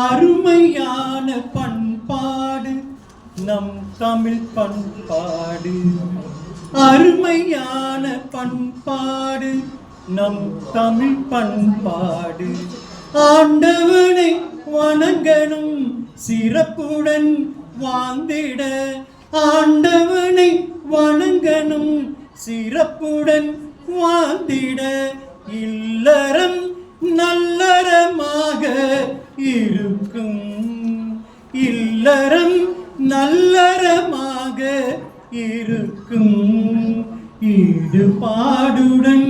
அருமையான பண்பாடு நம் தமிழ் பண்பாடு, அருமையான பண்பாடு நம் தமிழ் பண்பாடு. ஆண்டவனை வணங்கணும் சிறப்புடன் வாழ்ந்திட, ஆண்டவனை வணங்கணும் சிறப்புடன் வாழ்ந்திட. இல்லறம் நல்லறமாக இருக்கும், இல்லறம் நல்லறமாக இருக்கும். ஈடுபாடுடன்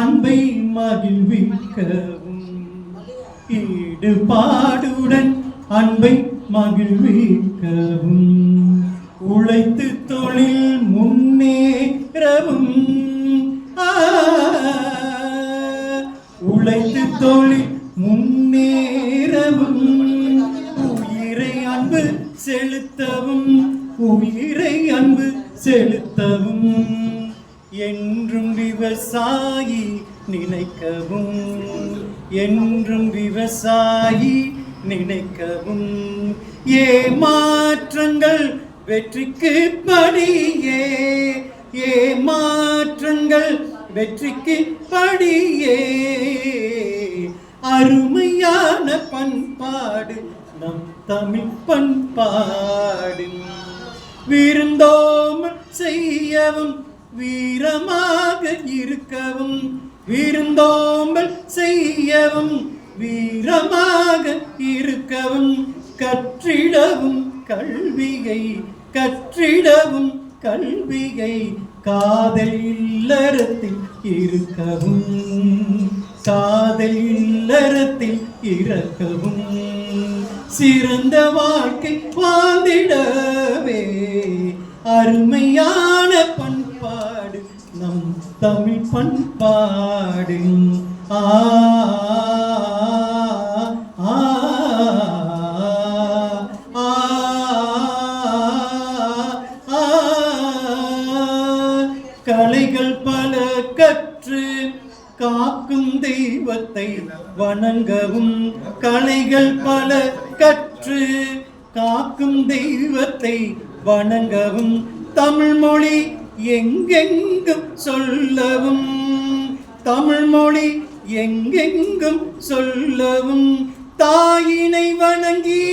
அன்பை மகிழ்விக்கவும், ஈடுபாடுடன் அன்பை மகிழ்விக்கவும். உழைத்து தொழில் முன்னேறவும், உழைத்து தொழில் முன்னேறவும். உயிரை அன்பு செலுத்தவும், உயிரை அன்பு செலுத்தவும். என்றும் விவசாயி நினைக்கவும், என்றும் விவசாயி நினைக்கவும். ஏமாற்றங்கள் வெற்றிக்கு படியே, ஏமாற்றங்கள் வெற்றிக்கு படியே. அருமையான பண்பாடு நம் தமிழ் பண்பாடு. விருந்தோம்பல் செய்யவும் வீரமாக இருக்கவும், விருந்தோம்பல் செய்யவும் வீரமாக இருக்கவும். கற்றிடவும் கல்வியை, கற்றிடவும் கல்வியை. காதல் இல்லறத்தில் இருக்கவும், காதல் இல்லறத்தில் இருக்கவும். சிறந்த வாழ்க்கை வாழ்ந்திடவே அருமையான பண்பாடு நம் தமிழ் பண்பாடு. ஆ கலைகள் பல கற்று காக்கும் தெய்வத்தை வணங்கவும், கலைகள் பல கற்று காக்கும் தெய்வத்தை வணங்கவும். தமிழ் மொழி எங்கெங்கும் சொல்லவும், தமிழ் மொழி எங்கெங்கும் சொல்லவும். தாயினை வணங்கி,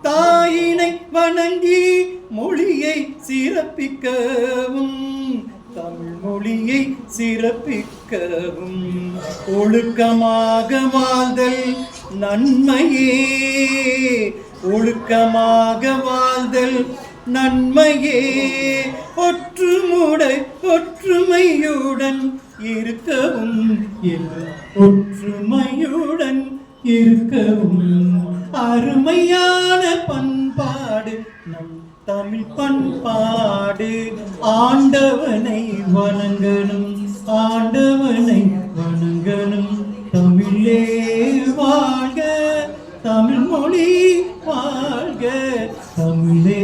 தாயினை வணங்கி மொழியை சிறப்பிக்கவும், தமிழ் மொழியை சிறப்பிக்கவும். ஒழுக்கமாக வாழ்தல் நன்மையே, ஒழுக்கமாக வாழ்தல் நன்மையே. ஒற்றுமையுடன் இருக்கவும், ஒற்றுமையுடன் இருக்கவும். அருமையான பண்பாடு நம் தமிழ் பண்பாடு. ஆண்டவனை வணங்கணும், ஆண்டவனை வணங்கணும். தமிழே வாழ்க, தமிழ் மொழி வாழ்க, தமிழே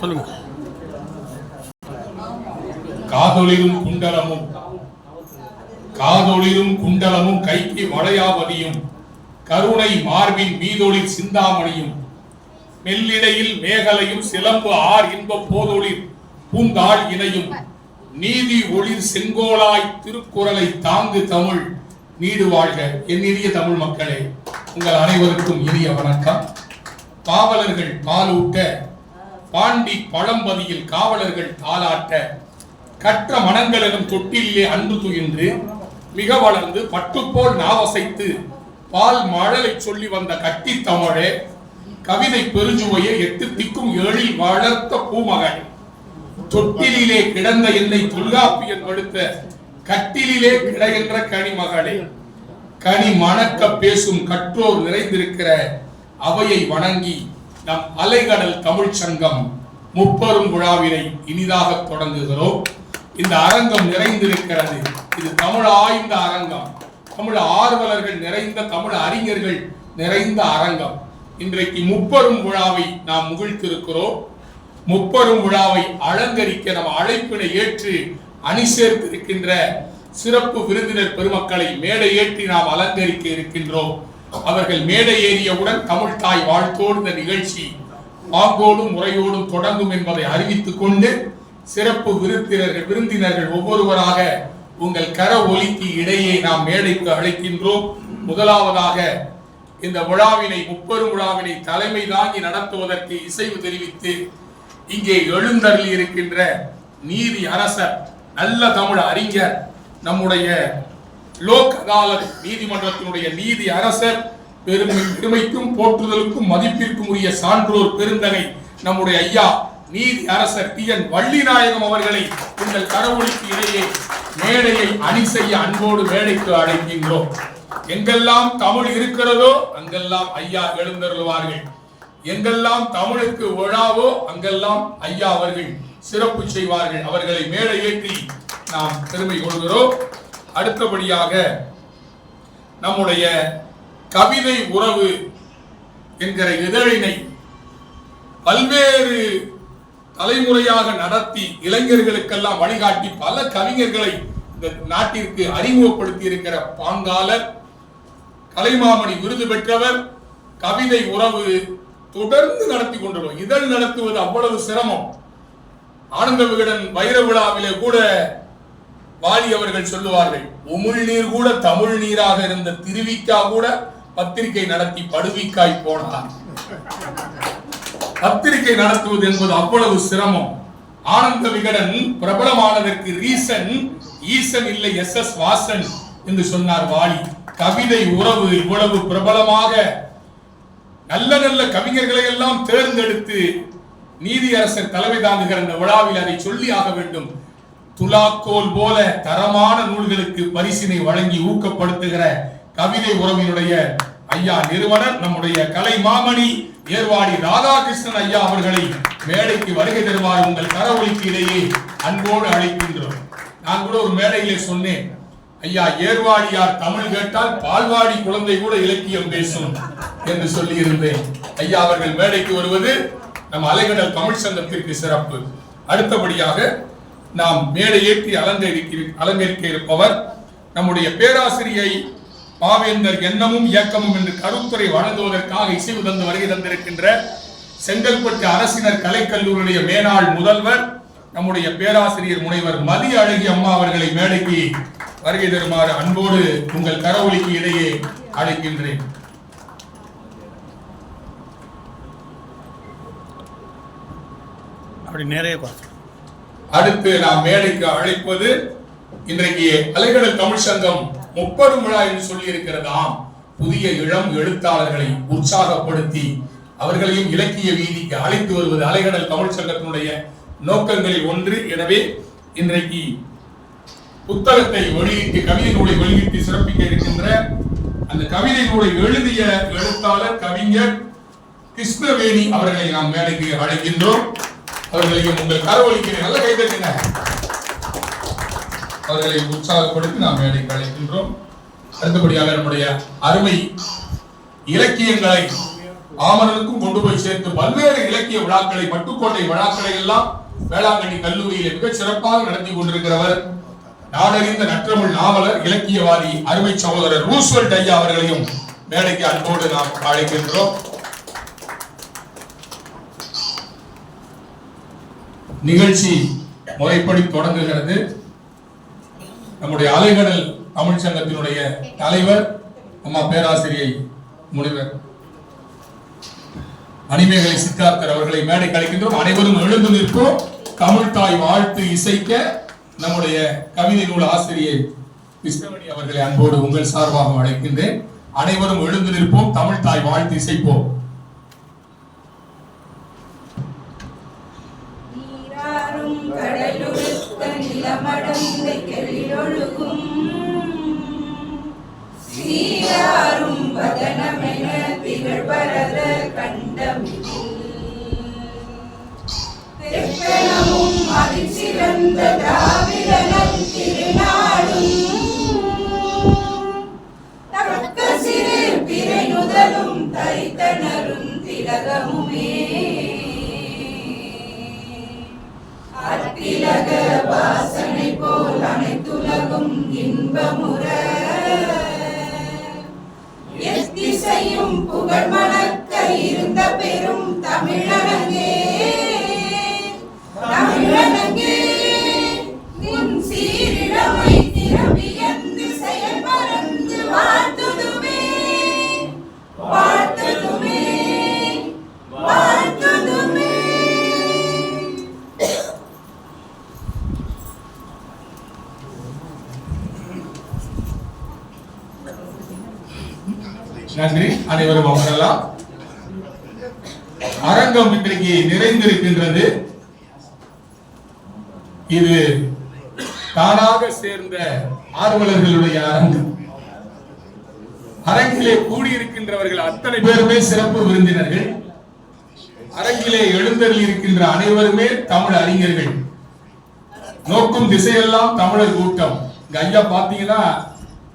சொல்லுங்க. காதொளிரும் குண்டலமும் கைக்கு வளையாவதியும் கருணை மார்பின் மீதொளிர் சிந்தாமணியும் மெல்லிடையில் மேகலையும் சிலம்பு ஆர் இன்ப போதொளிர் பூந்தாள் இணையும் நீதி ஒளிர் செங்கோலாய் திருக்குறளை தாங்கு தமிழ் நீடு வாழ்க. என் இனிய தமிழ் மக்களே, உங்கள் அனைவருக்கும் இனிய வணக்கம். காவலர்கள் பாலூட்ட, பாண்டி பழம்பதியில் காவலர்கள் தாளாட்ட, கற்ற மனங்களிடம் தொட்டிலே அன்பு துயின்று மிக வளர்ந்து பட்டுப்போல் நாவசைத்து பால் மழலை சொல்லி வந்த கட்டி தமிழே, கவிதை பெருஞ்சுவையை 8 திக்கும் 7 வளர்த்த பூமகன், தொட்டிலே கிடந்த என்னை தொல்காப்பியன் கொடுத்த கட்டிலே கிடகின்ற கனிமகளே, கனி மணக்க பேசும் கற்றோர் நிறைந்திருக்கிற அவையை வணங்கி நம் அலைகடல் தமிழ் சங்கம் முப்பெரும் விழாவினை இனிதாக தொடங்குகிறோம். இந்த அரங்கம் நிறைந்திருக்கிறது. இது தமிழ் ஆய்ந்த அரங்கம், தமிழ் ஆர்வலர்கள் நிறைந்த, தமிழ் அறிஞர்கள் நிறைந்த அரங்கம். இன்றைக்கு முப்பெரும் விழாவை நாம் முகிழ்த்திருக்கிறோம். முப்பெரும் விழாவை அலங்கரிக்க நம் அழைப்பினை ஏற்று அணி சேர்த்திருக்கின்ற சிறப்பு விருந்தினர் பெருமக்களை மேடை ஏற்றி நாம் அலங்கரிக்க இருக்கின்றோம். அவர்கள் மேடை ஏறியவுடன் தமிழ் தாய் வாழ்த்தோடு இந்த நிகழ்ச்சி பாங்கோடும் முறையோடும் தொடங்கும் என்பதை அறிவித்துக் கொண்டு சிறப்பு விருந்தினர்கள் ஒவ்வொருவராக உங்கள் கர ஒலிக்கு இடையே நாம் மேடைக்கு அழைக்கின்றோம். முதலாவதாக இந்த விழாவினை, முப்பெரும் விழாவினை தலைமை தாங்கி நடத்துவதற்கு இசைவு தெரிவித்து இங்கே எழுந்தருளி இருக்கின்ற நீதி அரசர், நல்ல தமிழ் அறிஞர், நம்முடைய லோக் அதாலத் நீதிமன்றத்தினுடைய நீதி அரசர், பெருமைக்கும் போற்றுதலுக்கும் மதிப்பிற்கும் உரிய சான்றோர் பெருந்தகை நம்முடைய ஐயா நீதி அரசர் TN வள்ளிநாயகம் அவர்களை உங்கள் கரவொலிக்கு இடையே மேடையை அணி செய்ய அன்போடு மேடைக்கு அழைக்கின்றோம். எங்கெல்லாம் தமிழ் இருக்கிறதோ அங்கெல்லாம் ஐயா எழுந்தருள்வார்கள். எங்கெல்லாம் தமிழுக்கு விழாவோ அங்கெல்லாம் ஐயா அவர்கள் சிறப்பு செய்வார்கள். அவர்களை மேடை ஏற்றி நாம் பெருமை கொள்கிறோம். அடுத்தபடியாக நம்முடைய கவிதை உறவு என்கிற இதழினை பல்வேறு தலைமுறையாக நடத்தி இளைஞர்களுக்கெல்லாம் வழிகாட்டி பல கவிஞர்களை இந்த நாட்டிற்கு அறிமுகப்படுத்தி இருக்கிற பாங்காளர், கலைமாமணி விருது பெற்றவர். கவிதை உறவு தொடர்ந்து நடத்தி கொண்டிருவோம். இதழ் நடத்துவது அவ்வளவு சிரமம். ஆனந்த விகடன் வைர விழாவிலே கூட வாலி அவர்கள் சொல்லுவார்கள், உமிழ்நீர் கூட தமிழ் நீராக இருந்த திருவிக்கா கூட பத்திரிகை நடத்தி படுவிக்காய் போனார். பத்திரிகை நடத்துவது என்பது அவ்வளவு சிரமம். ஆனந்த விகடன் பிரபலமானதற்கு ரீசன் ஈசன் இல்லை SS வாசன் என்று சொன்னார் வாலி. கவிதை உறவு இவ்வளவு பிரபலமாக நல்ல நல்ல கவிஞர்களை எல்லாம் தேர்ந்தெடுத்து நீதியரசர் தலைமை தாங்குகிற இந்த விழாவில் அதை சொல்லி ஆக வேண்டும். துலாக்கோல் போல தரமான நூல்களுக்கு பரிசினை வழங்கி ஊக்கப்படுத்துகிற கவிதை உறவினுடைய ஐயா நிறுவனர் நம்முடைய கலை மாமணி ஏர்வாடி ராதாகிருஷ்ணன் ஐயா அவர்களை மேடைக்கு வருகை தருவார் உங்கள் கரவொலிக்கு இடையே அன்போடு அழைக்கின்றோம். நான் கூட ஒரு மேடையிலே சொன்னேன், ஐயா ஏர்வாடியார் தமிழ் கேட்டால் பால்வாடி குழந்தை கூட இலக்கியம் பேசும் என்று சொல்லி இருந்தேன். ஐயா அவர்கள் மேடைக்கு வருவது நம் அலைகடல் தமிழ் சங்கத்திற்கு சிறப்பு. அடுத்தபடியாக நாம் மேடை ஏற்றி அலங்கரிக்க இருப்பவர் நம்முடைய பேராசிரியை பாவேந்தர் எண்ணமும் இயக்கமும் என்று கருத்துரை வழங்குவதற்காக இசைவு தந்து வருகை தந்திருக்கின்ற செங்கல்பட்டு அரசினர் கலைக்கல்லூரியுடைய மேனாள் முதல்வர் நம்முடைய பேராசிரியர் முனைவர் மதிய அழகி அம்மா அவர்களை மேடைக்கு வருகை தருமாறு அன்போடு உங்கள் கரவொலிக்கு இடையே அழைக்கின்றேன். அடுத்து நாம் மேடைக்கு அழைப்பது இன்றைக்கு அலைகடல் தமிழ் சங்கம் முப்பெரும் விழா என்று சொல்லி இருக்கிறதாம். புதிய இளம் எழுத்தாளர்களை உற்சாகப்படுத்தி அவர்களையும் இலக்கிய வீதிக்கு அழைத்து வருவது அலைகடல் தமிழ் சங்கத்தினுடைய நோக்கங்களில் ஒன்று. எனவே இன்றைக்கு புத்தகத்தை வெளியிட்டு, கவிதை நூலை வெளியிட்டு சிறப்பிக்க இருக்கின்ற அந்த கவிதை நூலை எழுதிய எழுத்தாளர் கவிஞர் கிருஷ்ணவேணி அவர்களை நாம் மேடைக்கு அழைக்கின்றோம். அவர்களையும் உங்கள் கரவொலிக்கு நல்ல கைதட்டுங்க. அவர்களை உற்சாகப்படுத்தி நாம் மேடைக்கு அழைக்கின்றோம். அடுத்தபடியாக நம்முடைய அருமை இலக்கியங்களை ஆமரனுக்கும் கொண்டு போய் சேர்த்து பல்வேறு இலக்கிய விழாக்களை, பட்டுக்கோட்டை விழாக்களை எல்லாம் வேளாங்கண்ணி கல்லூரியில் மிக சிறப்பாக நடத்தி கொண்டிருக்கிறவர் நாடறிந்த நற்றமிழ் நாவலர் இலக்கியவாதி அருமை சகோதரர் ரூஸ்வெல்ட் ஐயா அவர்களையும் மேடைக்கு அன்போடு நாம் அழைக்கின்றோம். நிகழ்ச்சி முறைப்படி தொடங்குகிறது. நம்முடைய அலைகடல் தமிழ் சங்கத்தினுடைய தலைவர் அம்மா பேராசிரியை முனைவர் மணிமேகலை சித்தார்த்தர் அவர்களை மேடைக்கு அழைக்கின்றோம். அனைவரும் எழுந்து நிற்போம். தமிழ் தாய் வாழ்த்து இசைக்க நம்முடைய கவிதை நூல் ஆசிரியை கிருஷ்ணமணி அவர்களை அன்போடு உங்கள் சார்பாக அழைக்கின்றேன். அனைவரும் எழுந்து நிற்போம். தமிழ் தாய் வாழ்த்து இசைப்போம். சீராரும் வதனமென திகழ்வரத கண்டமிதில் தெப்பனமும் அதிசிறந்த திராவிடனும் திருநாடும் தக்க சிறு பிறை நுதலும் தரித்தனரும் திலகமுமே அத்திலக வாசனை போல் அனைத்துலகும் இன்பமுற எத்திசையும் புகழ் மணக்க இருந்த பெரும் தமிழனங்கே தமிழனங்கே உன் சீரிழமை திறவியந்து செயல் மறந்து வாழ்த்துதுமே வாழ்த்துதுமே வாழ்த்துதுமே. நன்றி. அனைவரும் அமரலாம். அரங்கம் இன்றைக்கு நிறைந்திருக்கின்றது. இது தானாக சேர்ந்த ஆர்வலர்களுடைய அரங்கம். அரங்கிலே கூடியிருக்கின்றவர்கள் அத்தனை பேருமே சிறப்பு விருந்தினர்கள். அரங்கிலே எழுந்தருளி இருக்கின்ற அனைவருமே தமிழ் அறிஞர்கள். நோக்கும் திசையெல்லாம் தமிழர் கூட்டம். இங்க ஐயா பாத்தீங்கன்னா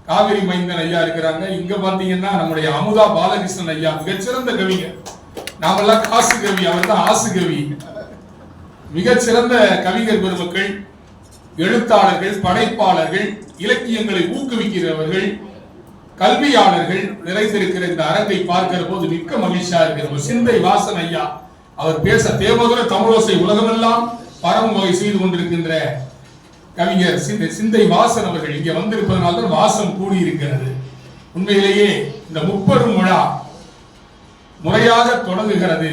காவிரி மைந்தன் ஐயா இருக்கிறாங்க. இங்க பாத்தீங்கன்னா நம்முடைய அமுதா பாலகிருஷ்ணன் ஐயா மிகச்சிறந்த கவிஞர். நாமெல்லாம் காசு கவி, அவர் தான் ஆசு கவி. மிகச்சிறந்த கவிஞர் பெருமக்கள், எழுத்தாளர்கள், படைப்பாளர்கள், இலக்கியங்களை ஊக்குவிக்கிறவர்கள், கல்வியாளர்கள் நிறைந்திருக்கிற இந்த அரங்கை பார்க்கிற போது மிக்க மகிழ்ச்சியா இருக்கிற சிந்தை வாசன் ஐயா அவர் பேச தேவதுர தமிழோசை உலகமெல்லாம் பரவும் வகை செய்து கொண்டிருக்கின்ற கவிஞர் சிந்தை வாசன் அவர்கள் இங்கே வந்திருப்பதனால தான் வாசம் கூடியிருக்கிறது. உண்மையிலேயே இந்த முப்பெரும் விழா முறையாக தொடங்குகிறது.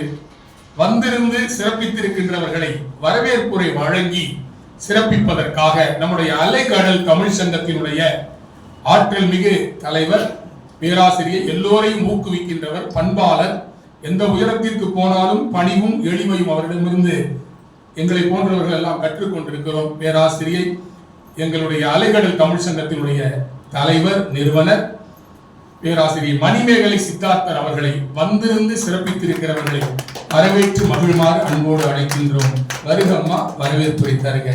வந்திருந்து சிறப்பித்திருக்கின்றவர்களை வரவேற்புரை வழங்கி சிறப்பிப்பதற்காக நம்முடைய அலைகடல் தமிழ் சங்கத்தினுடைய ஆற்றல் மிகு தலைவர் பேராசிரியர், எல்லோரையும் ஊக்குவிக்கின்றவர், பண்பாளர், எந்த உயரத்திற்கு போனாலும் பணிவும் எளிமையும் அவரிடமிருந்து எங்களை போன்றவர்கள் எல்லாம் கற்றுக்கொண்டிருக்கிறோம். பேராசிரியை, எங்களுடைய அலைகடல் தமிழ் சங்கத்தினுடைய தலைவர், நிறுவனர் பேராசிரியர் மணிமேகலை சித்தார்த்தர் அவர்களை வந்திருந்து சிறப்பித்திருக்கிறவர்களை வரவேற்று மகிழ்மாறு அன்போடு அழைக்கின்றோம். வருகம்மா, வரவேற்புரை தருக.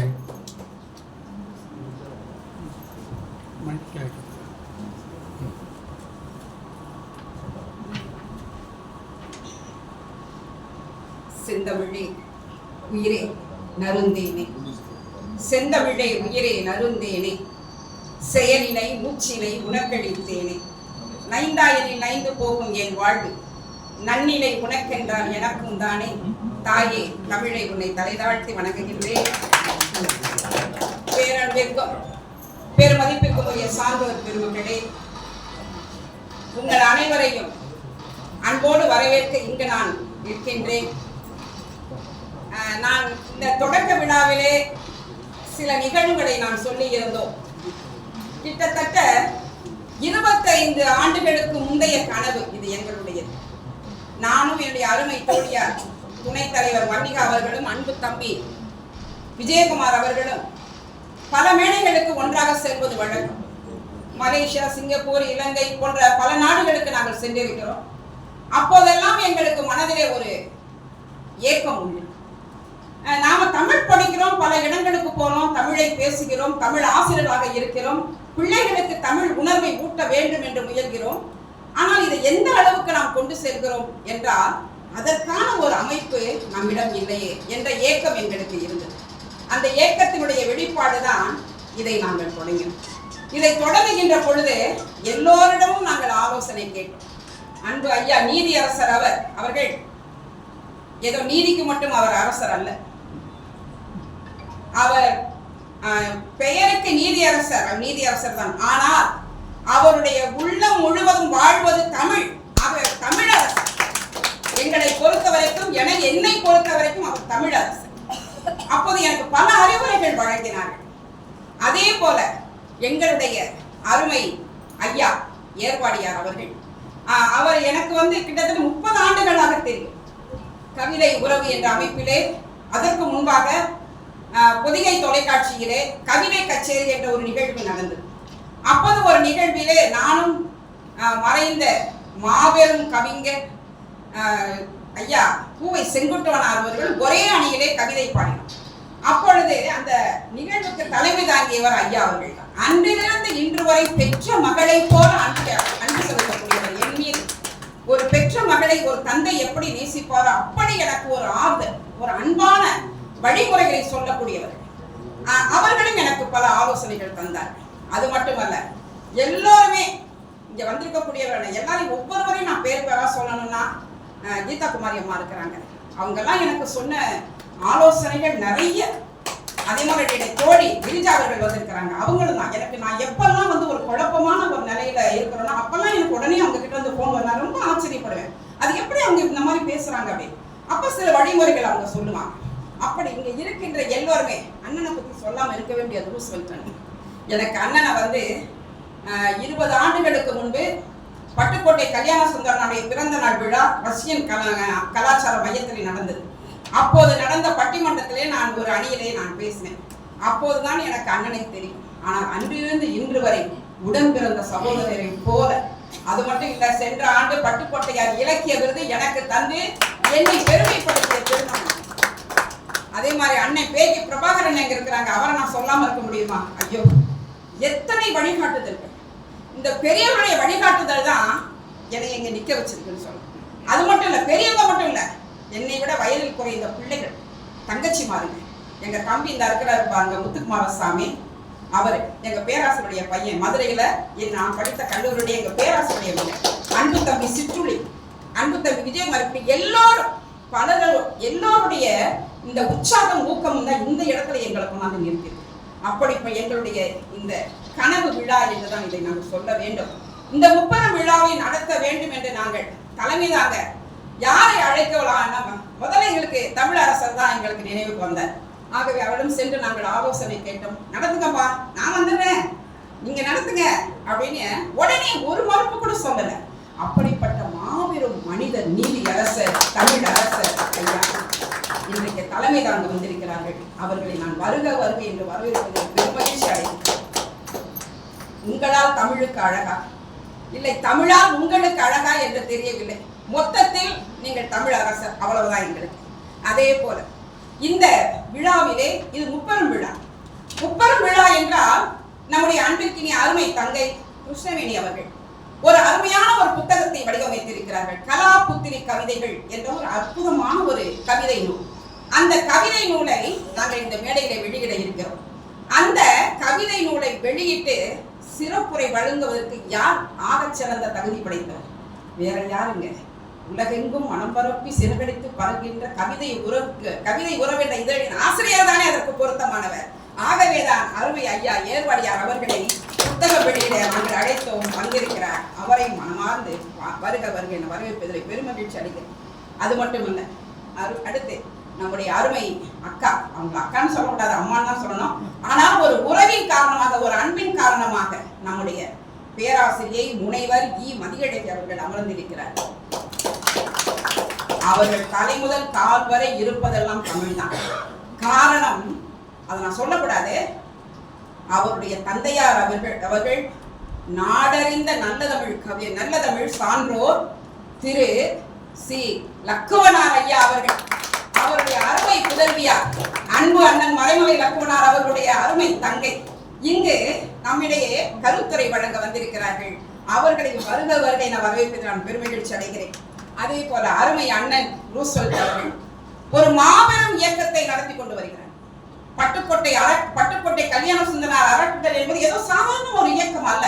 செந்தமிழே உயிரே நருந்தேனே, செந்தமிழே உயிரே நருந்தேனே, செயலினை மூச்சினை உனக்களித்தேனே, நைந்தாயனில் நைந்து போகும் என் வாழ்வு நன்னிலை உனக்கென்றால் எனக்கும் தானே. தாயே தமிழை உன்னை தலைதாழ்த்தி வணங்குகின்றேன். பேரன்பிற்கும் பெருமதிப்பிற்குரிய சான்றோர் பெருமக்களே, உங்கள் அனைவரையும் அன்போடு வரவேற்க இங்கு நான் இருக்கின்றேன். நான் இந்த தொடக்க விழாவிலே சில நிகழ்வுகளை நான் சொல்லி இருந்தோம். கிட்டத்தட்ட 25 ஆண்டுகளுக்கு முந்தைய கனவு இது எங்களுடையது. நானும் என்னுடைய அருமை தோழியார் துணைத் தலைவர் மல்லிகா அவர்களும் அன்பு தம்பி விஜயகுமார் அவர்களும் பல மேடைகளுக்கு ஒன்றாக செல்வது வழக்கம். மலேசியா, சிங்கப்பூர், இலங்கை போன்ற பல நாடுகளுக்கு நாங்கள் சென்றிருக்கிறோம். அப்போதெல்லாம் எங்களுக்கு மனதிலே ஒரு ஏக்கம் உண்டு. நாம தமிழ் படிக்கிறோம், பல இடங்களுக்கு போறோம், தமிழை பேசுகிறோம், தமிழ் ஆசிரியராக இருக்கிறோம், பிள்ளைகளுக்கு தமிழ் உணர்வை ஊட்ட வேண்டும் என்று முயல்கிறோம். ஆனால் இதை எந்த அளவுக்கு நாம் கொண்டு செல்கிறோம் என்றால் அதற்கான ஒரு அமைப்பு நம்மிடம் இல்லையே என்ற ஏக்கம் எங்களுக்கு இருந்தது. அந்த ஏக்கத்தினுடைய வெளிப்பாடுதான் இதை நாங்கள் தொடங்கினோம். இதை தொடங்குகின்ற பொழுது எல்லோரிடமும் நாங்கள் ஆலோசனை கேட்டோம். அன்பு ஐயா நீதியரசர் அவர்கள் ஏதோ நீதிக்கு மட்டும் அவர் அரசர் அல்ல, அவர் பெயருக்கு நீதியரசர் தான். ஆனால் அவருடைய உள்ளம் முழுவதும் வாழ்வது தமிழ். அவர் தமிழரசர். எங்களை பொறுத்த வரைக்கும், என்னை பொறுத்த வரைக்கும் அவர் தமிழரசர். அப்போது எனக்கு பல அறிவுரைகள் வழங்கினார்கள். அதே போல எங்களுடைய அருமை ஐயா ஏர்வாடியார் அவர்கள், அவர் எனக்கு கிட்டத்தட்ட 30 ஆண்டுகளாக தெரியும். கவிதை உறவு என்ற அமைப்பிலே, அதற்கு முன்பாக பொதிகை தொலைக்காட்சியிலே கவிதை கச்சேரி என்ற ஒரு நிகழ்வு நடந்தது. அப்போது ஒரு நிகழ்விலே நானும் மறைந்த மாபெரும் கவிஞர் ஐயா பூவை செங்குட்டுவனார் அவர்கள் ஒரே அணியிலே கவிதை பாடினார். அப்பொழுது அந்த நிகழ்வுக்கு தலைமை தாங்கியவர் ஐயா அவர்கள் தான். அன்றிலிருந்து இன்று வரை பெற்ற மகளை போல அன்பு செலுத்தக்கூடியவர். என் மீது ஒரு பெற்ற மகளை ஒரு தந்தை எப்படி நேசிப்பாரோ அப்படி எனக்கு ஒரு ஆறுதல், ஒரு அன்பான வழிமுறைகளை சொல்லக்கூடியவர்கள். அவர்களும் எனக்கு பல ஆலோசனைகள் தந்தார். அது மட்டுமல்ல, எல்லோருமே இங்க வந்திருக்கக்கூடியவர்கள் எல்லாரும் ஒவ்வொருவரையும் நான் பேரா சொல்லணும்னா கீதா குமாரி அம்மா இருக்கிறாங்க. அவங்கெல்லாம் எனக்கு சொன்ன ஆலோசனைகள் நிறைய. அதே மாதிரி தோழி கிரிஜா அவர்கள் வந்திருக்கிறாங்க. அவங்களும் தான் எனக்கு, நான் எப்பெல்லாம் ஒரு குழப்பமான ஒரு நிலையில இருக்கிறோன்னா அப்பெல்லாம் எனக்கு உடனே அவங்க கிட்ட போன் வர நான் ரொம்ப ஆச்சரியப்படுவேன். அது எப்படி அவங்க இந்த மாதிரி பேசுறாங்க அப்படி. அப்ப சில வழிமுறைகள் அவங்க சொல்லுவாங்க. அப்படி இங்க இருக்கின்ற எல்லோருமே அண்ணனை பத்தி சொல்லாம இருக்க வேண்டிய ரூஸ்வெல்ட் அண்ணன். எனக்கு அண்ணனை 20 ஆண்டுகளுக்கு முன்பு பட்டுக்கோட்டை கல்யாண சுந்தரனுடைய பிறந்த நாள் விழா ரஷ்யன் கலாச்சார மையத்தில் நடந்தது. அப்போது நடந்த பட்டிமன்றத்திலே நான் ஒரு அணியிலே நான் பேசினேன். அப்போதுதான் எனக்கு அண்ணனை தெரியும். ஆனால் அன்றிலிருந்து இன்று வரை உடன் பிறந்த சகோதரரை போல. அது மட்டும் இல்ல, சென்ற ஆண்டு பட்டுக்கோட்டையார் இலக்கிய விருது எனக்கு தந்து என்னை பெருமைப்படுத்திய பெருமாள். அதே மாதிரி அண்ணன் பேகி பிரபாகரன் எங்க இருக்கிறாங்க, அவரை நான் சொல்லாம இருக்க முடியுமா? ஐயோ, எத்தனை வழிகாட்டுதல். இந்த பெரியவருடைய வழிகாட்டுதல் தான் என்னை எங்க நிக்க வச்சிருக்குன்னு சொல்லணும். அது மட்டும் இல்ல, பெரியவங்க மட்டும் இல்ல, என்னை விட வயதில் குறைந்த பிள்ளைகள், தங்கச்சி மாறுங்க. எங்க தம்பி இந்த இருக்கிறாரு பாருங்க, முத்துக்குமாரசாமி, அவர் எங்க பேராசிரியருடைய பையன். மதுரையில நான் படித்த கல்லூரியுடைய எங்க பேராசிரியருடைய பையன். அன்பு தம்பி சிற்றுளி, அன்பு தம்பி விஜயகுமார், எல்லோரும் பலரும் எல்லோருடைய இந்த உற்சாகம் ஊக்கம் தான் இந்த இடத்துல எங்களை கொண்டாந்து நிறுத்தி. அப்படி இப்ப எங்களுடைய இந்த கனவு விழா என்றுதான் இதை நாங்கள் சொல்ல வேண்டும். இந்த 30 விழாவை நடத்த வேண்டும் என்று நாங்கள் தலைமை தாங்க யாரை அழைக்கலாம், முதல்ல எங்களுக்கு தமிழரசர் தான் எங்களுக்கு நினைவுக்கு வந்தார். ஆகவே அவரிடம் சென்று நாங்கள் ஆலோசனை கேட்டோம். நடத்துங்கப்பா, நான் வந்துடுறேன், நீங்க நடத்துங்க அப்படின்னு உடனே ஒரு மறுப்பு கூட சொல்லல. அப்படிப்பட்ட மாபெரும் மனிதர், நீதி அரசர், தமிழ் அரசர் ஐயா இன்றைக்கு தலைமை தாங்க வந்திருக்கிறார்கள். அவர்களை நான் வருக வருக என்று வரவேற்பதில் பெருமகிழ்ச்சி அடைகிறேன். உங்களால் தமிழுக்கு அழகா இல்லை, தமிழால் உங்களுக்கு அழகா என்று தெரியவில்லை. மொத்தத்தில் நீங்கள் தமிழ் அரசர், அவ்வளவுதான் எங்களுக்கு. அதே போல இந்த விழாவிலே இது 30 விழா. 30 விழா என்றால் நம்முடைய அன்பிற்கினிய அருமை தங்கை கிருஷ்ணவேணி அவர்கள் ஒரு அருமையான ஒரு புத்தகத்தை வடிவமைத்திருக்கிறார்கள். கலாபுத்திரி கவிதைகள் என்ற ஒரு அற்புதமான ஒரு கவிதை நூல். அந்த கவிதை நூலை நாங்கள் இந்த மேடையில வெளியிட இருக்கிறோம். அந்த கவிதை நூலை வெளியிட்டு சிறப்புரை வழங்குவதற்கு யார் ஆகச்சிறந்த தகுதி படைத்தவர்? வேற யாருங்க? உலகெங்கும் மனம் பரப்பி சிறுகடித்து பறக்கின்ற கவிதை உறவு என்ற இதழின் ஆசிரியர் தானே அதற்கு பொருத்தமானவர். ஆகவேதான் அருமை ஐயா ஏர்வாடியார் அவர்களை புத்தக வெளியிட நாங்கள் அழைத்தோம், வந்திருக்கிறார். அவரை மனமார்ந்து வருக வருக என வரவேற்பதில் பெருமகிழ்ச்சி அடைகிறேன். அது மட்டுமல்ல, அடுத்து நம்முடைய அருமை அக்கா, அவங்க அக்கான்னு சொல்லக்கூடாது, அம்மான்னு தான் சொல்லணும். ஆனால் ஒரு உறவின் காரணமாக, ஒரு அன்பின் காரணமாக நம்முடைய பேராசிரியை முனைவர் மதியழகி அவர்கள் அமர்ந்திருக்கிறார். அவர்கள் தலை முதல் கால் வரை இருப்பதெல்லாம் தமிழ் தான். காரணம் அதை நான் சொல்லக்கூடாது, அவருடைய தந்தையார் அவர்கள் நாடறிந்த நல்ல தமிழ் சான்றோர் திரு சி லக்குவனார் ஐயா அவர்கள், அவருடைய அருமை புதல்வியார் அன்பு அண்ணன் மறைமலை லக்குவனார் அவர்களுடைய அருமை தங்கை இங்கு நம்மிடையே கருத்துரை வழங்க வந்திருக்கிறார்கள். அவர்களை வருக வருகை நான் வரவேற்பதில் நான் பெருமகிழ்ச்சி அடைகிறேன். அதே போல அருமை அண்ணன் ரூஸ்வெல்ட் அவர்கள் ஒரு மாபெரும் இயக்கத்தை நடத்தி கொண்டு வருகிறார். பட்டுக்கோட்டை கல்யாண சுந்தரனார் அறக்கட்டளை என்பது ஏதோ சாதாரண ஒரு இயக்கம் அல்ல.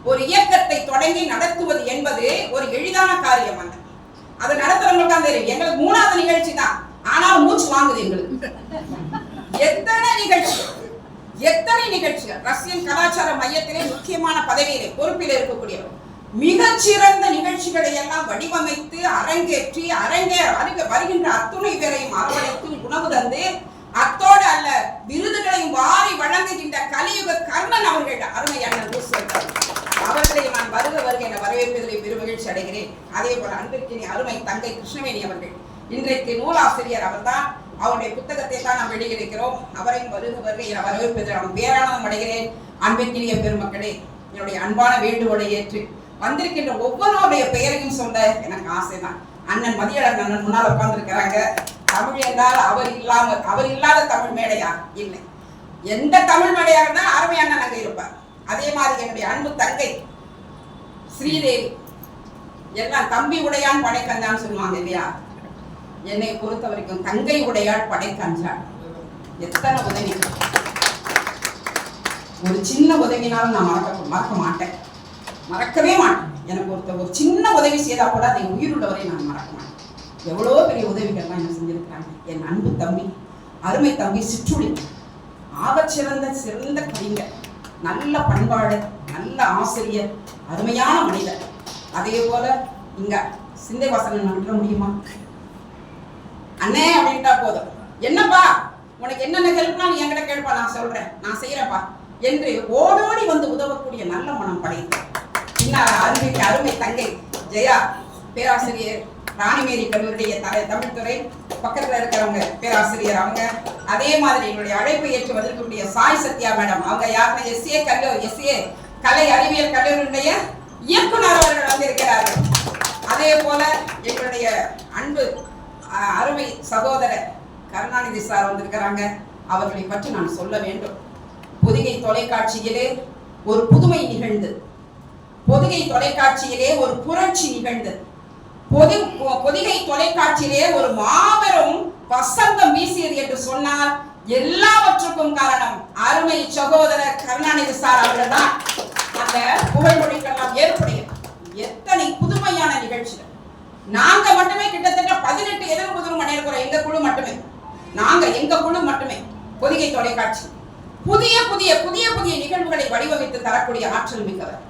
ஒரு இயக்கத்தை தொடங்கி நடத்துவது என்பது ஒரு எளிதான காரியம் அல்ல. அதை நடத்துறவங்களுக்கு தான் தெரியும். எங்களுக்கு 3வது நிகழ்ச்சி தான், ஆனால் மூச்சு வாங்குது எங்களுக்கு. எத்தனை நிகழ்ச்சிகள் ரஷ்யன் கலாச்சார மையத்திலே முக்கியமான பதவியிலே பொறுப்பில் இருக்கக்கூடியவர் மிகச்சிறந்த நிகழ்ச்சிகளை எல்லாம் வடிவமைத்து அரங்கேற்றி வருகின்ற அத்துணை பேரையும் அரவணைத்து உணவு தந்து அத்தோடு அல்ல விருதுகளையும் வாரி வழங்குகின்ற கலியுக கர்ணன் அவர்கள் அருமை அண்ணன் அவர்களை நான் வருக என வரவேற்பதிலே பெருமகிழ்ச்சி அடைகிறேன். அதே போல அன்பிற்கினி அருமை தங்கை கிருஷ்ணவேணி அவர்கள் இன்றைக்கு நூலாசிரியர். அவர்தான், அவருடைய புத்தகத்தை தான் நாம் வெளியிடுகிறோம். அவரையும் வருக என வரவேற்பதில் நான் பேரானந்தம் அடைகிறேன். அன்பிற்கினிய பெருமக்களே, என்னுடைய அன்பான வேண்டுகோளை ஏற்று வந்திருக்கின்ற ஒவ்வொருடைய பெயரையும் சொல்ல எனக்கு ஆசைதான். அண்ணன் மதியழகன் அண்ணன் முன்னால் உட்கார்ந்துருக்கிறாங்க. தமிழ் என்றால் அவர் இல்லாத தமிழ் மேடையா? இல்லை. எந்த தமிழ் மேடையாக இருந்தால் அருமை அண்ணன் அங்கே இருப்பார். அதே மாதிரி என்னுடைய அன்பு தங்கை ஸ்ரீதேவி, எல்லாம் தம்பி உடையான் படை கஞ்சான்னு சொல்லுவாங்க இல்லையா? என்னை பொறுத்த வரைக்கும் தங்கை உடையாள் படை கஞ்சான். எத்தனை உதவி, ஒரு சின்ன உதவினாலும் நான் மறக்க மாட்டேன், மறக்கவே மாட்டேன். எனக்கு ஒரு சின்ன உதவி செய்தா கூட அதை உயிருள்ளவரை நான் மறக்க மாட்டேன். எவ்வளோ பெரிய உதவிகள்லாம் என்ன செஞ்சிருக்காங்க. என் அன்பு தம்பி, அருமை தம்பி சிற்றுளி, சிறந்த கவிஞர், நல்ல பண்பாடு, நல்ல ஆசிரியர், அருமையான மனிதர். அதே போல இங்க சிந்தைவாசன் விட முடியுமா? அண்ணே அப்படின்ட்டா போதும், என்னப்பா உனக்கு என்னென்ன ஹெல்ப்னா நீ என்கிட்ட கேட்பா, நான் சொல்றேன், நான் செய்யறேன்ப்பா என்று ஓடோடி வந்து உதவக்கூடிய நல்ல மனம் படைத்து பின்னால் அருமை தங்கை ஜெயா பேராசிரியர், ராணிமேரி கல்லூரியுடைய தமிழ்துறை பக்கத்துல இருக்கிறவங்க பேராசிரியர் அவங்க. அதே மாதிரி எங்களுடைய அழைப்பை ஏற்று வந்திருக்கக்கூடிய சாய் சத்யா மேடம், அவங்க யாருன்னா எஸ்ஏ கலை அறிவியல் கல்லூரியுடைய இயக்குனர் அவர்கள் வந்திருக்கிறார்கள். அதே போல எங்களுடைய அன்பு அருமை சகோதரர் கருணாநிதி சார் வந்திருக்கிறாங்க. அவர்களை பற்றி நான் சொல்ல வேண்டும். பொதிகை தொலைக்காட்சியிலே ஒரு புதுமை நிகழ்ந்து, பொதிகை தொலைக்காட்சியிலே ஒரு புரட்சி நிகழ்ந்து, பொதிகை தொலைக்காட்சியிலே ஒரு மாபெரும் வசந்தம் வீசியது என்று சொன்னால் எல்லாவற்றுக்கும் காரணம் அருமை சகோதரர் கருணாநிதி சார் அவர்கள் தான். அந்த புகழ்மொழிக்கெல்லாம் ஏற்புடைய எத்தனை புதுமையான நிகழ்ச்சிகள். நாங்க மட்டுமே கிட்டத்தட்ட 18 எதிர்ப்புதிரும் பண்ணியிருக்கிறோம். எங்க குழு மட்டுமே பொதிகை தொலைக்காட்சி புதிய நிகழ்வுகளை வடிவமைத்து தரக்கூடிய ஆற்றல் மிக்கவர்.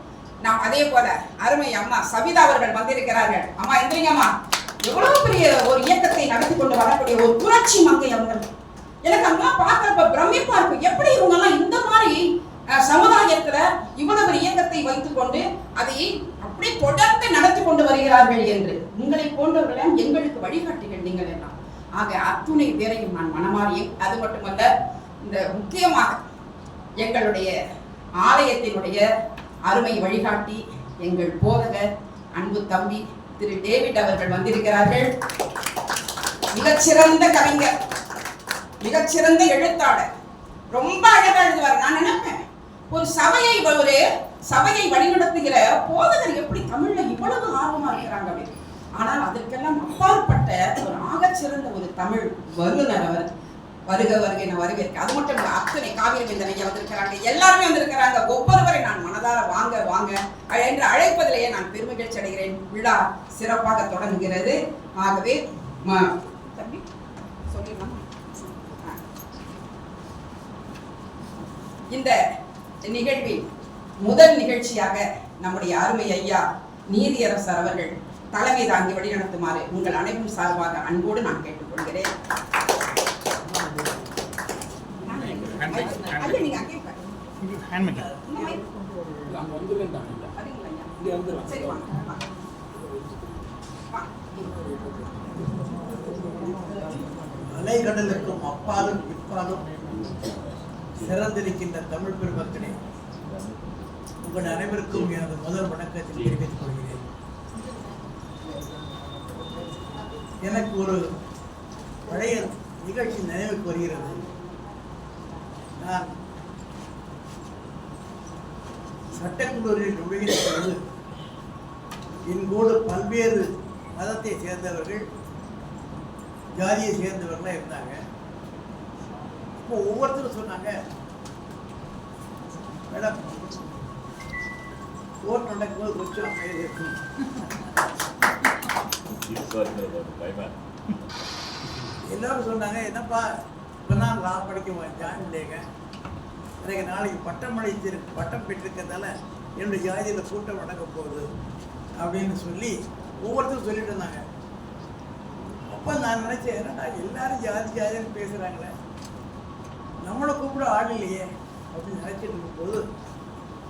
நாம் அதே போல அருமை அம்மா சபிதா அவர்கள் வந்திருக்கிறார்கள். அம்மா எந்திரிங்கம்மா, எவ்வளவு பெரிய ஒரு இயக்கத்தை நடத்தி கொண்டு வரக்கூடிய ஒரு புரட்சி மங்கை அவர்கள். எனக்கு அம்மா பார்க்கறப்ப பிரமிப்பா இருக்கும். எப்படி இவங்க எல்லாம் இந்த மாதிரி சமுதாயத்துல இவ்வளவு இயக்கத்தை வைத்துக் கொண்டு அதை அப்படி தொடர்ந்து நடத்தி கொண்டு வருகிறார்கள் என்று. உங்களை போன்றவர்களே எங்களுக்கு வழிகாட்டுகள் நீங்கள் எல்லாம். ஆக அத்துணை பேரையும் நான் மனமாறியும், அது மட்டுமல்ல இந்த முக்கியமாக எங்களுடைய ஆலயத்தினுடைய அருமை வழிகாட்டி எங்கள் போதகர் அன்பு தம்பி திரு டேவிட் அவர்கள் வந்திருக்கிறார்கள். மிகச்சிறந்த கவிஞர், மிகச்சிறந்த எழுத்தாளர், ரொம்ப அழகா எழுதுவார். நான் நினைப்பேன், ஒரு சபையை வழிநடத்துகிற போதகர் எப்படி தமிழ்ல இவ்வளவு ஆர்வமா இருக்கிறாங்க அப்படின்னு. ஆனால் அதற்கெல்லாம் அப்பாற்பட்ட ஒரு ஆகச்சிறந்த ஒரு தமிழ் வல்லுநர் அவர். வருக என வரவேற்க. அது மட்டும் இல்ல, அத்தனை காவிரி விந்தனையா வந்திருக்கிறாங்க, எல்லாருமே வந்திருக்கிறாங்க. ஒவ்வொருவரை நான் மனதார வாங்க என்று அழைப்பதிலேயே நான் பெருமகிழ்ச்சி அடைகிறேன். விழா சிறப்பாக தொடங்குகிறது. ஆகவே தம்பி சொல்லிடலாம். இந்த நிகழ்வில் முதல் நிகழ்ச்சியாக நம்முடைய அருமை ஐயா நீதியரசர் அவர்கள் தலைமை தாங்கி வழிநடத்துமாறு உங்கள் அனைவரும் சார்பாக அன்போடு நான் கேட்டுக்கொள்கிறேன். அலைகடலுக்கும் அப்பாலும் இப்பாலும் சிறந்திருக்கின்ற தமிழ் பெருமக்களே, உங்கள் அனைவருக்கும் எனது முதல் வணக்கத்தை தெரிவித்துக் கொள்கிறேன். எனக்கு ஒரு பழைய நிகழ்ச்சி நினைவுக்கு வருகிறது. நான் சட்டக்கல்லூரியில் நுழைகிற பொழுது என்கூடு பல்வேறு மதத்தை சேர்ந்தவர்கள், ஜாதியை சேர்ந்தவர்களாக இருந்தாங்க. அப்போ ஒவ்வொருத்தரும் சொன்னாங்க, மேடம் கோர்ட் நடக்கும்போது கொஞ்சம் அமைதி இருக்கும். எல்லாரும் சொன்னாங்க, என்னப்பா இப்போ தான் லா படிக்க ஜாயின் பண்ணிங்க, எனக்கு நாளைக்கு பட்டம் பெற்றிருக்கிறதால என்னுடைய ஜாதியில் கூட்டம் நடக்க போகுது அப்படின்னு சொல்லி ஒவ்வொருத்தரும் சொல்லிட்டு இருந்தாங்க. அப்போ நான் நினச்சேன், என்னடா எல்லாரும் ஜாதின்னு பேசுகிறாங்களே, நம்மளை கூப்பிட ஆள் இல்லையே அப்படின்னு நினச்சிட்டு இருக்கும்போது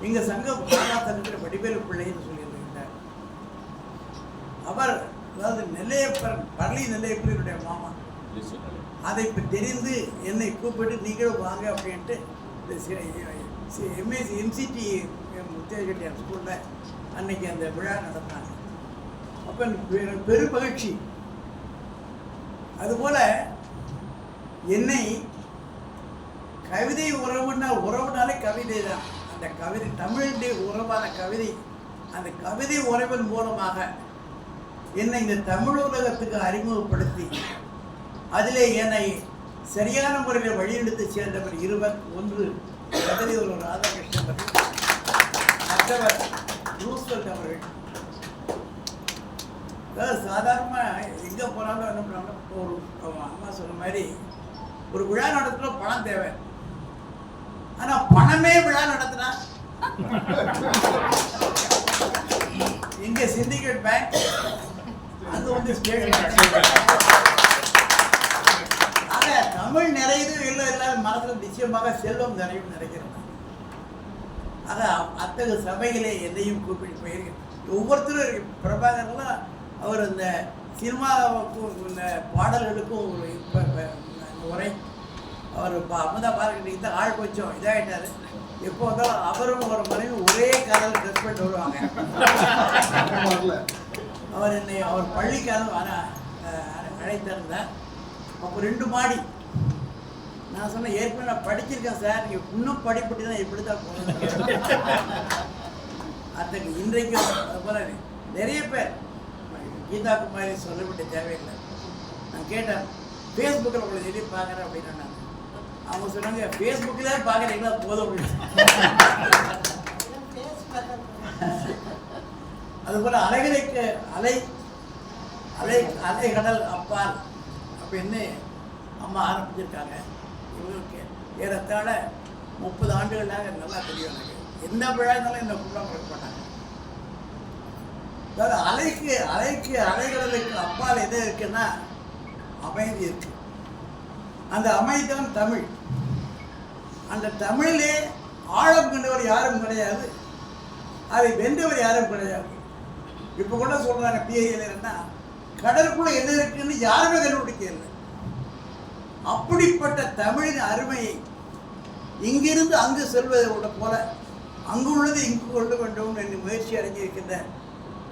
எங்கள் சங்கம் சங்கத்தில் வடிவேலு பிள்ளைன்னு சொல்லியிருந்தார். அவர் அதாவது பரளி நெல்லையப்பருடைய மாமா, அதை இப்போ தெரிந்து என்னை கூப்பிட்டு நீங்களும் வாங்க அப்படின்ட்டு MCT முத்தியாச்செட்டியார் ஸ்கூலில் அன்னைக்கு அந்த விழா நடந்தாங்க. அப்போ எனக்கு பெரும் மகிழ்ச்சி. அதுபோல் என்னை கவிதை உறவுனாலே கவிதை தான். அந்த கவிதை தமிழுடைய உறவான கவிதை, அந்த கவிதை உறவின் மூலமாக என்னை இந்த தமிழ் உலகத்துக்கு அறிமுகப்படுத்தி அதிலே என்னை சரியான முறையில் வழியெடுத்து சேர்ந்தவர் இருவர். ஒன்று கதறி ஒரு ராதாகிருஷ்ணன் அவர்கள், மற்றவர் ரூஸ்வெல்ட் அவர்கள். அதாவது சாதாரணமாக எங்கே போனாலும் என்ன பண்ணாலும், ஒரு அம்மா சொன்ன மாதிரி ஒரு விழா நடத்துகிற பணம் தேவை, ஆனால் பணமே விழா நடத்தினா இங்கே சிண்டிகேட் பேங்க், அங்கே வந்து ஆக தமிழ் நிறையது இல்லை இல்லாத மனதில் நிச்சயமாக செல்வம் நிறையும் நினைக்கிறேன். ஆக அத்தகைய சபைகளே எதையும் கூப்பிட்டு போயிருக்கேன். ஒவ்வொருத்தரும் இருக்கு. பிரபாகர்லாம் அவர் இந்த சினிமாவுக்கும் இந்த பாடல்களுக்கும் ஒரு உரை அவர் அமுதா பார்க்கிட்டு இந்த ஆள் கொஞ்சம் இதாகிட்டார். எப்போ வந்தாலும் அவரும் ஒரு மனைவி ஒரே காலையில் ட்ரெஸ் பண்ணிட்டு வருவாங்க. அவர் பள்ளிக்காலம் அழைத்திருந்தார். அப்போ 2 மாடி. நான் சொன்னேன், ஏற்கனவே நான் படிச்சிருக்கேன் சார், நீங்கள் இன்னும் படிப்பட்டு தான் எப்படி தான் போகணும். அதுக்கு இன்றைக்கும் அதுபோல் நிறைய பேர் கீதா குமாரி சொல்லப்பட்ட தேவையில்லை. நான் கேட்டேன், ஃபேஸ்புக்கில் உங்களை சொல்லி பார்க்குறேன் அப்படின்னு. நான் அவங்க சொன்னாங்க, ஃபேஸ்புக்கில் தான் பார்க்குறீங்களா போதும் அப்படின்னு. அதுபோல் அலைகளுக்கு அலைகடல் அப்பால் அப்படின்னு அம்மா ஆரம்பிச்சிருக்காங்க. இவங்களுக்கு ஏறத்தாழ 30 ஆண்டுகளாக நல்லா தெரியும். எனக்கு எந்த விழானாலும் என்ன கூப்பிடாம இருக்க மாட்டாங்க. அதாவது அலைகடலுக்கு அப்பால் எது இருக்குன்னா அமைதி இருக்கு. அந்த அமைதி தான் தமிழ். அந்த தமிழிலே ஆழம் கண்டவர் யாரும் கிடையாது, அதை வென்றவர் யாரும் கிடையாது. இப்போ கூட சொல்றாங்க பிஏன்னா கடலுக்குள்ள என்ன இருக்குன்னு யாருமே கண்டுபிடிக்க இல்லை. அப்படிப்பட்ட தமிழின் அருமையை இங்கிருந்து அங்கு செல்வதை போல அங்கு உள்ளது இங்கு கொண்டு வேண்டும் என்று முயற்சி அடைஞ்சிருக்கின்ற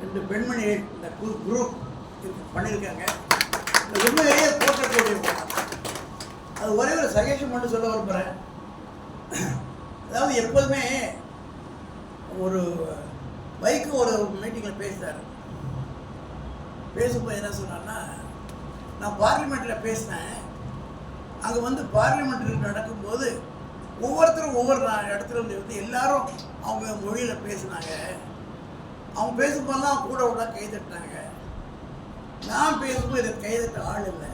2 பெண்மணிகள் இந்த குரூப் பண்ணியிருக்காங்க. உண்மையிலேயே போற்றக்கூடிய அது ஒரே ஒரு சஜஷன் மட்டும் சொல்ல விரும்புகிறேன். அதாவது எப்போதுமே ஒரு வைகோ ஒரு மீட்டிங்கில் பேசும்போது என்ன சொன்னான்னா, நான் பார்லிமெண்ட்டில் பேசினேன். அங்கே வந்து பார்லிமெண்ட்டில் நடக்கும்போது ஒவ்வொருத்தரும் ஒவ்வொரு இடத்துல வந்து எல்லாரும் அவங்க மொழியில் பேசினாங்க. அவங்க பேசும்போதெல்லாம் கூட உள்ள கைதட்டாங்க. நான் பேசும்போது இதை கைதட்ட ஆள் இல்லை.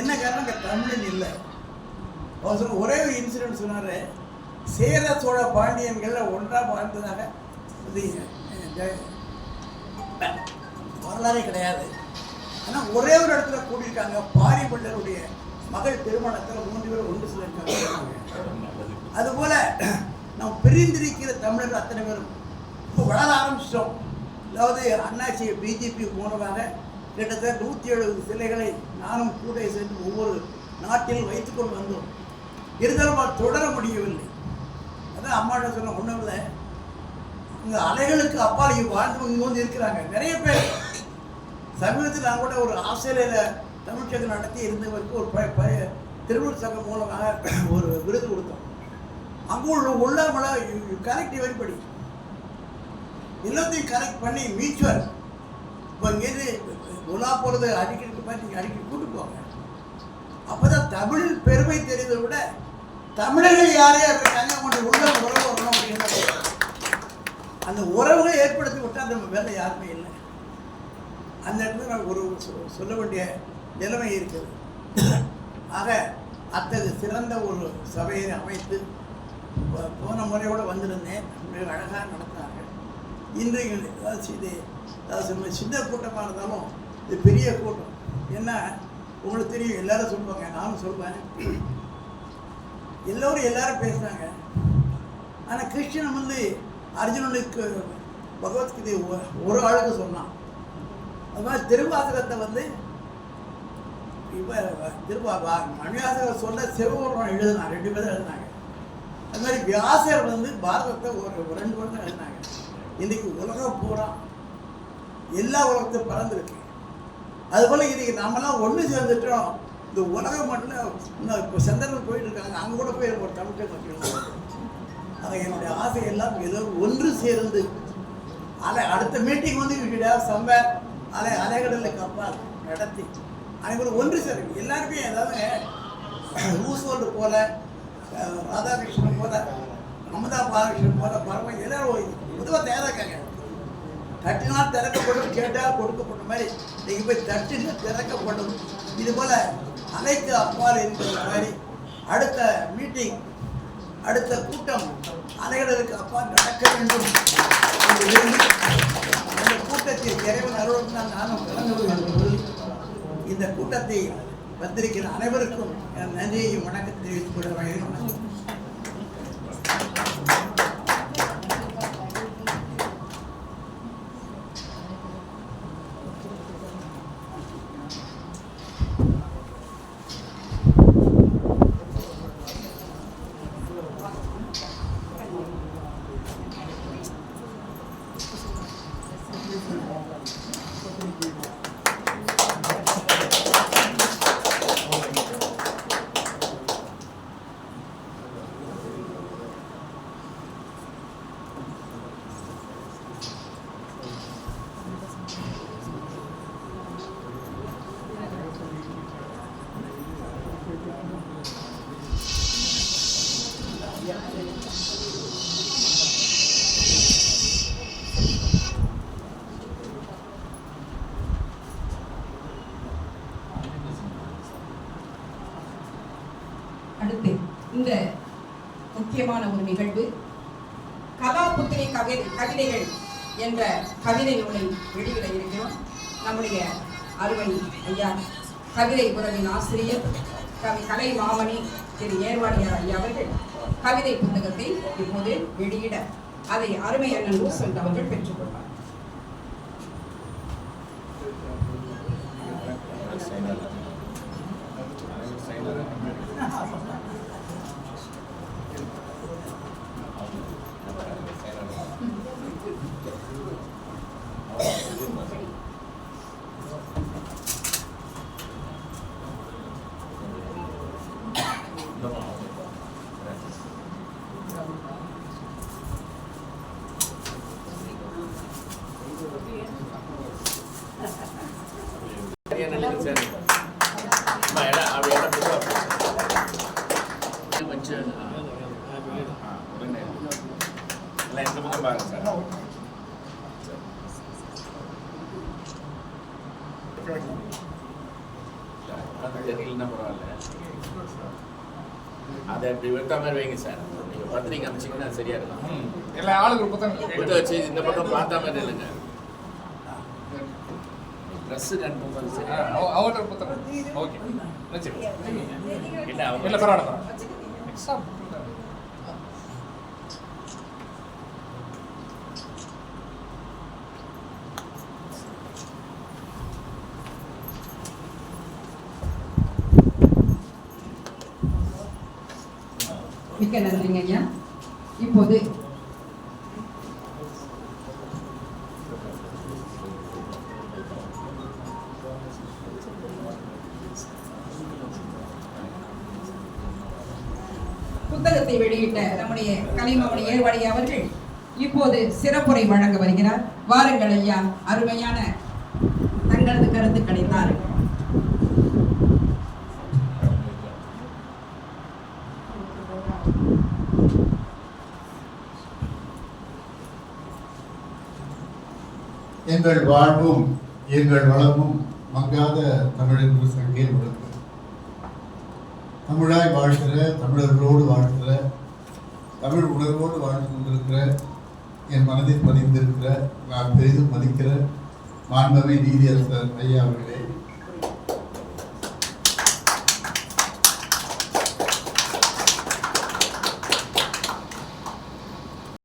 என்ன காரணம், இங்கே தமிழன் இல்லை. அவர் சொன்ன ஒரே ஒரு இன்சிடென்ட் சொன்னார், சேர சோழ பாண்டியன்களில் ஒன்றாக வாழ்ந்ததாக வரலாறே கிடையாது. ஆனால் ஒரே ஒரு இடத்துல கூட்டியிருக்காங்க. பாரிபள்ளருடைய மகள் திருமணத்தில் 3 பேர் ஒன்று சொல்லியிருக்காங்க. அதுபோல் நம்ம பிரிந்திருக்கிற தமிழர்கள் அத்தனை பேரும் இப்போ வளர ஆரம்பிச்சிட்டோம். அதாவது அண்ணாச்சி பிஜேபி மூலமாக கிட்டத்தட்ட 170 சிலைகளை நானும் கூட சேர்ந்து ஒவ்வொரு நாட்டிலும் வைத்துக்கொண்டு வந்தோம். இருந்தாலும் தொடர முடியவில்லை. அதான் அம்மாட்ட சொன்ன ஒன்றும் இல்லை, இங்கே அலைகளுக்கு அப்பால் வாழ்ந்து இங்கே வந்து இருக்கிறாங்க நிறைய பேர். சமீபத்தில் நான் கூட ஒரு ஆஸ்திரேலியாவில் தமிழ்ச்சங்கம் நடத்தி இருந்தவருக்கு ஒரு திருவள்ளுவர் சங்கம் மூலமாக ஒரு விருது கொடுத்தோம். அங்கே உள்ளவங்கள கரெக்ட் வழிபடி எல்லாத்தையும் கரெக்ட் பண்ணி மியூச்சுவல் இப்போ இங்கேருந்து உலா போகிறது அடிக்கடி பார்த்து நீங்கள் அடிக்கடி கூட்டு போங்க. அப்பதான் தமிழ் பெருமை தெரிவதை விட தமிழர்கள் யாரே இருக்காங்க அவங்களுடைய உள்ள உறவு வரணும் அப்படின்னு அந்த உறவுகளை ஏற்படுத்தி விட்டால் நம்ம வேலை யாருமே இல்லை. அந்த இடத்துல நான் ஒரு சொல்ல வேண்டிய நிலைமை இருக்குது. ஆக அத்தகைய சிறந்த ஒரு சபையை அமைத்து போன முறையோடு வந்திருந்தேன். மிக அழகாக நடத்தினாங்க. இன்றைக்கு இது சின்ன கூட்டமாக இருந்தாலும் இது பெரிய கூட்டம். ஏன்னா உங்களுக்கு தெரியும், எல்லாரும் சொல்லுவாங்க, நானும் சொல்லுவேன், எல்லாரும் பேசுகிறாங்க. ஆனால் கிருஷ்ணன் வந்து அர்ஜுனனுக்கு பகவத்கீதை ஒரு ஆளுக்கு சொன்னான். அது மாதிரி திருவாசகத்தை வந்து மணிவாசகர் சொன்ன சிவபுரம் எழுதினாங்க, 2 பேரும் எழுதினாங்க. அது மாதிரி வியாசர் வந்து பாரதத்தை ஒரு 2 வருடம் எழுதினாங்க. இன்னைக்கு உலகம் பூரா எல்லா உலகத்தையும் பறந்துருக்கு. அதுபோல் இன்னைக்கு நாமெல்லாம் ஒன்று சேர்ந்துட்டோம். இந்த உலகம் மட்டும் இன்னும் இப்போ சந்திரன் போயிட்டு இருக்காங்க, அங்கே கூட போய் ஒரு தமிழ் மக்கள். ஆக என்னுடைய ஆசை எல்லாம் எல்லோரும் ஒன்று சேர்ந்து அடுத்த மீட்டிங் வந்து சம்பர் அலைகடலில் கப்பால் நடத்தி அனைவரும் ஒன்று சேரும். எல்லாருமே ஏதாவது ரூஸ்வெல்ட் போல, ராதாகிருஷ்ணன் போல, அமிதா பாலகிருஷ்ணன் போல பரவ எல்லாரும் பொதுவாக தயாராக்காங்க. தட்டினால் திறக்கப்படும், கேட்டால் கொடுக்கப்படும் மாதிரி நீங்கள் போய் தட்டினா திறக்கப்படும். இது போல் அலைக்கு அப்பால் இருக்கிற மாதிரி அடுத்த மீட்டிங், அடுத்த கூட்டம் அலைகளுக்கு அப்பால் நடக்க வேண்டும். அந்த கூட்டத்தில் இறைவன் அருளும் தான் நானும் கலந்து கொள்வது. இந்த கூட்டத்தை வந்திருக்கிற அனைவருக்கும் என் நன்றியையும் வணக்கத்தை தெரிவித்துக் கொள்ள வணக்கம். அடுத்து இந்த முக்கியமான ஒரு நிகழ்வு கலாபுத்திரி கவிதைகள் என்ற கவிதை நூலை வெளியிட இருக்கிறோம். நம்முடைய அருமை ஐயா கவிதை உறவின் ஆசிரியர் கலை மாமணி திரு ஏர்வாடியார் ஐயா அவர்கள் கவிதை புத்தகத்தை இப்போது வெளியிட அதை அருமை அண்ணன் ரூஸ்வெல்ட் அவர்கள் பெற்றுக்கொள்வார். அதை அப்படி வைத்த மாதிரி வைங்க சார். நீங்க பத்திரிக்கை அமைச்சிங்கன்னா சரியா இருக்கும். எல்லா ஆளுக்கு புத்தகம் வச்சு இந்த பக்கம் பார்த்த மாதிரி இல்லைங்க. ட்ரெஸ் கன்ஃபார்ம் சரி. அவர்கிட்ட புத்தகம் ஓகே இல்லை அவங்க இல்லை பரவாயில்ல எக்ஸாம் மிக்க நன்றிங்க ஐயா. இப்போது புத்தகத்தை வெளியிட்ட நம்முடைய கலைமாமணி ஏர்வாடி அவர்கள் இப்போது சிறப்புரை வழங்க வருகிறார். வாருங்கள் ஐயா, அருமையான தங்களது கருத்துக்களை தாருங்கள். எங்கள் வாழ்வும் எங்கள் வளமும் மங்காத தமிழென்று சங்கே முழங்கு. தமிழாய் வாழ்கிற, தமிழர்களோடு வாழ்கிற, தமிழ் உணர்வோடு வாழ்ந்து கொண்டிருக்கிற, என் மனதில் பதிந்திருக்கிற, நான் பெரிதும் மதிக்கிற மாண்புமிகு நீதியரசர் ஐயா அவர்களே,